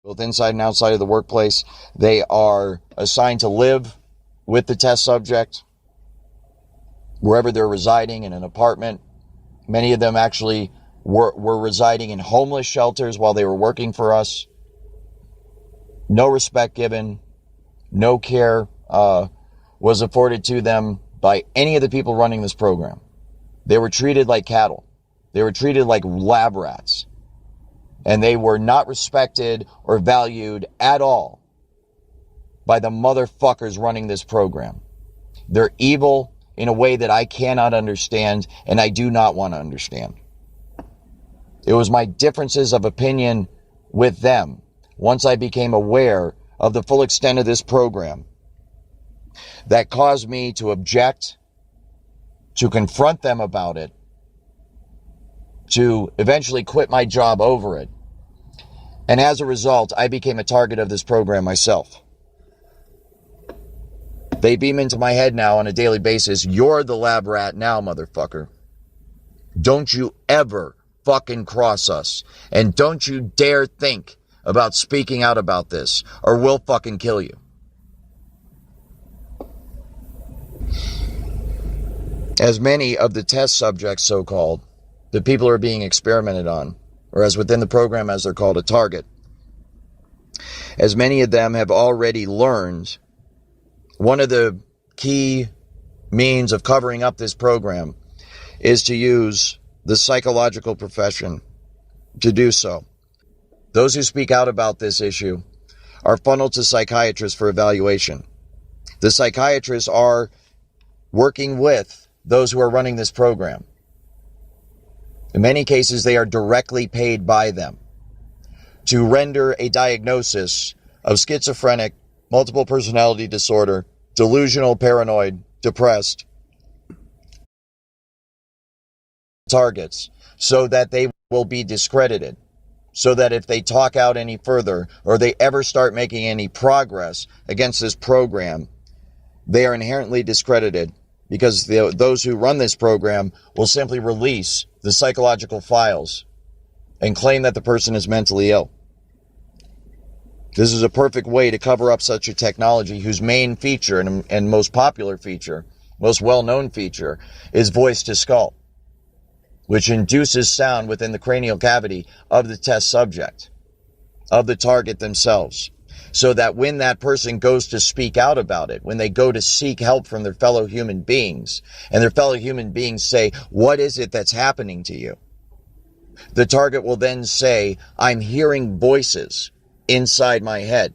both inside and outside of the workplace. They are assigned to live with the test subject wherever they're residing, in an apartment. Many of them actually were residing in homeless shelters while they were working for us. No respect given, no care was afforded to them by any of the people running this program. They were treated like cattle. They were treated like lab rats. And they were not respected or valued at all by the motherfuckers running this program. They're evil in a way that I cannot understand, and I do not want to understand. It was my differences of opinion with them, once I became aware of the full extent of this program, that caused me to object, to confront them about it, to eventually quit my job over it. And as a result, I became a target of this program myself. They beam into my head now on a daily basis. You're the lab rat now, motherfucker. Don't you ever fucking cross us. And don't you dare think about speaking out about this, or we'll fucking kill you. As many of the test subjects, so-called, the people who are being experimented on, or as within the program as they're called, a target, as many of them have already learned, one of the key means of covering up this program is to use the psychological profession to do so. Those who speak out about this issue are funneled to psychiatrists for evaluation. The psychiatrists are working with those who are running this program. In many cases, they are directly paid by them to render a diagnosis of schizophrenic, multiple personality disorder, delusional, paranoid, depressed targets, so that they will be discredited, so that if they talk out any further or they ever start making any progress against this program, they are inherently discredited, because those who run this program will simply release the psychological files and claim that the person is mentally ill. This is a perfect way to cover up such a technology whose main feature and most popular feature, most well-known feature, is voice to skull, which induces sound within the cranial cavity of the test subject, of the target themselves, so that when that person goes to speak out about it, when they go to seek help from their fellow human beings, and their fellow human beings say, "What is it that's happening to you?" the target will then say, "I'm hearing voices inside my head."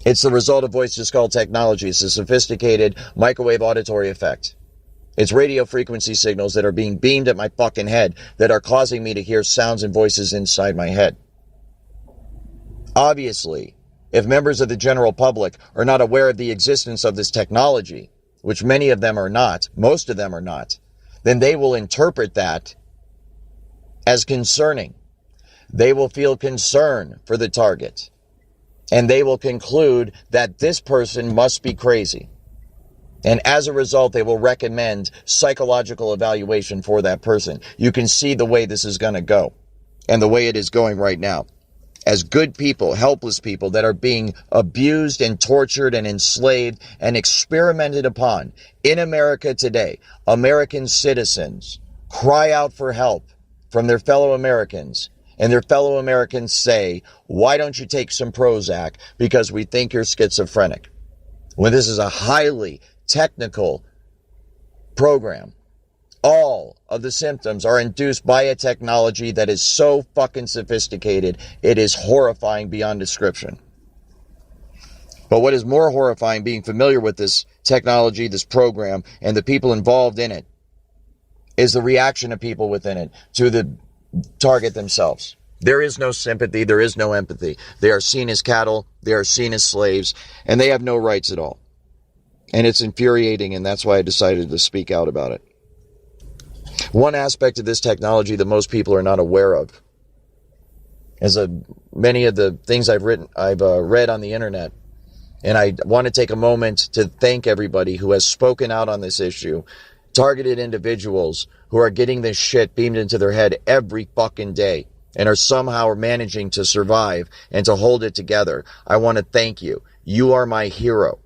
It's the result of voice to skull technology. It's a sophisticated microwave auditory effect. It's radio frequency signals that are being beamed at my fucking head that are causing me to hear sounds and voices inside my head. Obviously, if members of the general public are not aware of the existence of this technology, which many of them are not, most of them are not, then they will interpret that as concerning. They will feel concern for the target, and they will conclude that this person must be crazy. And as a result, they will recommend psychological evaluation for that person. You can see the way this is going to go, and the way it is going right now. As good people, helpless people that are being abused and tortured and enslaved and experimented upon in America today, American citizens cry out for help from their fellow Americans, and their fellow Americans say, "Why don't you take some Prozac? Because we think you're schizophrenic." When this is a highly technical program, all of the symptoms are induced by a technology that is so fucking sophisticated, it is horrifying beyond description. But what is more horrifying, being familiar with this technology, this program, and the people involved in it, is the reaction of people within it to the target themselves. There is no sympathy, there is no empathy. They are seen as cattle, they are seen as slaves, and they have no rights at all. And it's infuriating, and that's why I decided to speak out about it. One aspect of this technology that most people are not aware of is many of the things I've read on the internet, and I want to take a moment to thank everybody who has spoken out on this issue, targeted individuals who are getting this shit beamed into their head every fucking day. and are somehow managing to survive and to hold it together, I want to thank you. You are my hero.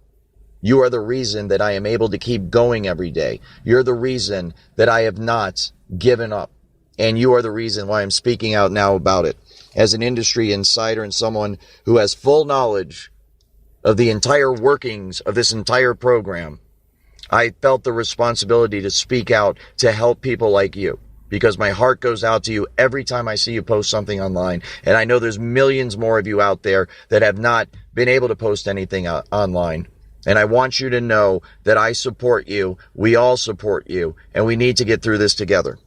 You are the reason that I am able to keep going every day. You're the reason that I have not given up. And you are the reason why I'm speaking out now about it. As an industry insider and someone who has full knowledge of the entire workings of this entire program, I felt the responsibility to speak out to help people like you. Because my heart goes out to you every time I see you post something online. And I know there's millions more of you out there that have not been able to post anything online. And I want you to know that I support you. We all support you. And we need to get through this together.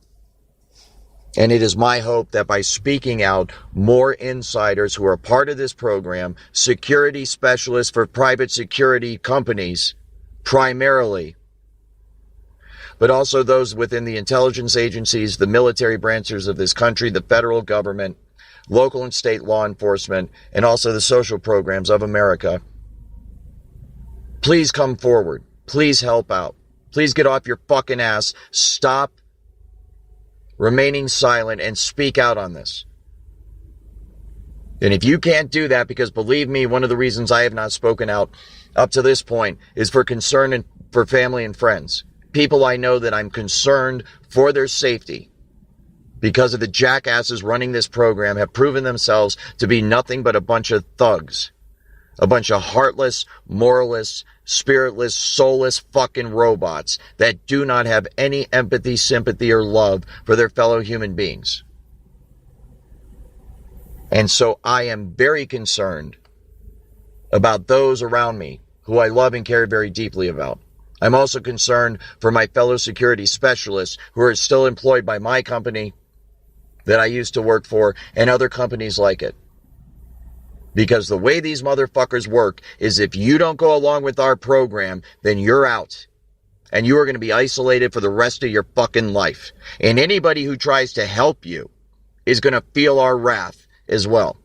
And it is my hope that by speaking out, more insiders who are part of this program, security specialists for private security companies, primarily, but also those within the intelligence agencies, the military branches of this country, the federal government, local and state law enforcement, and also the social programs of America. Please come forward. Please help out. Please get off your fucking ass. Stop remaining silent and speak out on this. And if you can't do that, because believe me, one of the reasons I have not spoken out up to this point is for concern and for family and friends. People I know that I'm concerned for their safety because of the jackasses running this program have proven themselves to be nothing but a bunch of thugs. A bunch of heartless, moralless, spiritless, soulless fucking robots that do not have any empathy, sympathy, or love for their fellow human beings. And so I am very concerned about those around me who I love and care very deeply about. I'm also concerned for my fellow security specialists who are still employed by my company that I used to work for and other companies like it. Because the way these motherfuckers work is if you don't go along with our program, then you're out. And you are going to be isolated for the rest of your fucking life. And anybody who tries to help you is going to feel our wrath as well.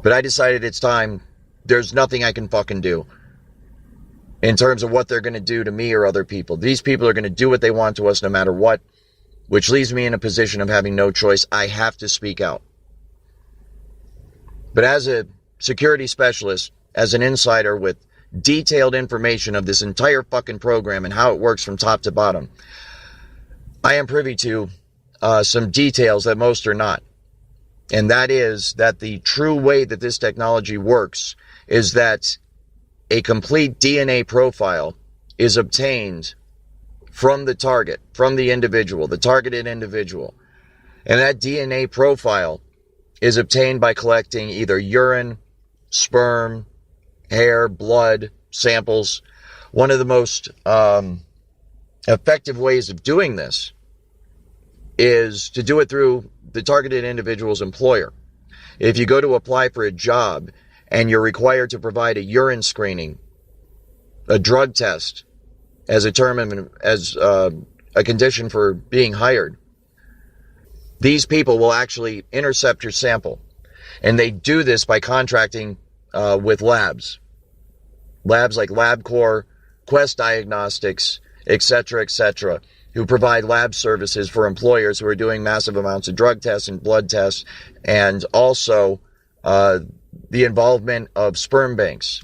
But I decided it's time. There's nothing I can fucking do in terms of what they're going to do to me or other people. These people are going to do what they want to us no matter what, which leaves me in a position of having no choice. I have to speak out. But as a security specialist, as an insider with detailed information of this entire fucking program and how it works from top to bottom, I am privy to some details that most are not. And that is that the true way that this technology works is that a complete DNA profile is obtained from the target, from the individual, the targeted individual. And that DNA profile is obtained by collecting either urine, sperm, hair, blood samples. One of the most effective ways of doing this is to do it through the targeted individual's employer. If you go to apply for a job and you're required to provide a urine screening, a drug test as a condition for being hired, these people will actually intercept your sample. And they do this by contracting with labs. Labs like LabCorp, Quest Diagnostics, etc., who provide lab services for employers who are doing massive amounts of drug tests and blood tests, and also the involvement of sperm banks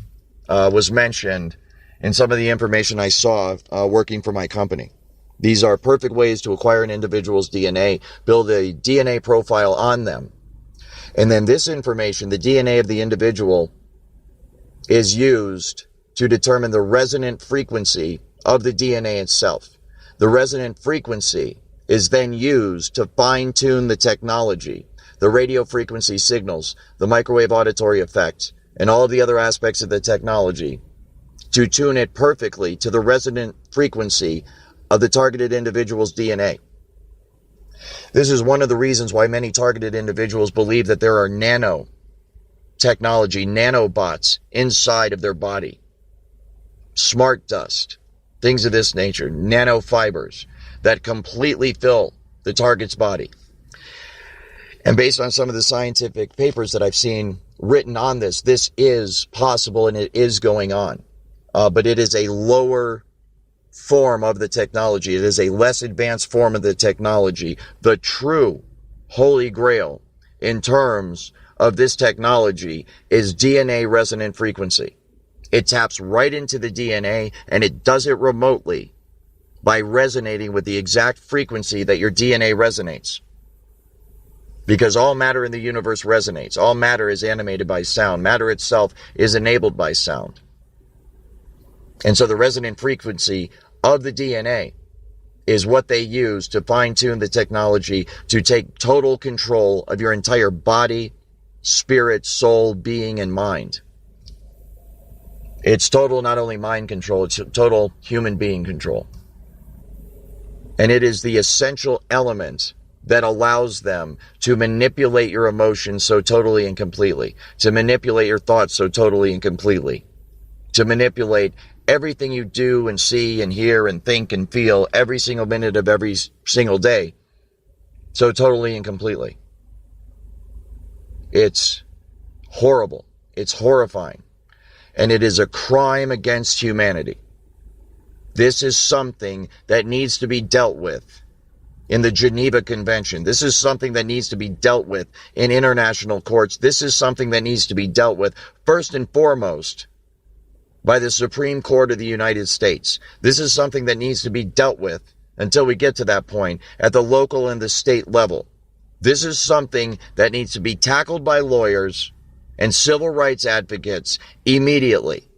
was mentioned in some of the information I saw working for my company. These are perfect ways to acquire an individual's DNA, build a DNA profile on them. And then this information, the DNA of the individual, is used to determine the resonant frequency of the DNA itself. The resonant frequency is then used to fine-tune the technology, the radio frequency signals, the microwave auditory effect, and all of the other aspects of the technology to tune it perfectly to the resonant frequency of the targeted individual's DNA. This is one of the reasons why many targeted individuals believe that there are nanotechnology, nanobots inside of their body. Smart dust, things of this nature, nanofibers that completely fill the target's body. And based on some of the scientific papers that I've seen written on this, this is possible and it is going on. But it is a lower form of the technology. It is a less advanced form of the technology. The true holy grail in terms of this technology is DNA resonant frequency. It taps right into the DNA, and it does it remotely by resonating with the exact frequency that your DNA resonates. Because all matter in the universe resonates. All matter is animated by sound. Matter itself is enabled by sound. And so the resonant frequency of the DNA is what they use to fine-tune the technology to take total control of your entire body, spirit, soul, being, and mind. It's total not only mind control, it's total human being control. And it is the essential element that allows them to manipulate your emotions so totally and completely, to manipulate your thoughts so totally and completely, to manipulate everything you do and see and hear and think and feel every single minute of every single day so totally and completely. It's horrible. It's horrifying. And it is a crime against humanity. This is something that needs to be dealt with in the Geneva Convention. This is something that needs to be dealt with in international courts. This is something that needs to be dealt with first and foremost by the Supreme Court of the United States. This is something that needs to be dealt with until we get to that point at the local and the state level. This is something that needs to be tackled by lawyers and civil rights advocates immediately.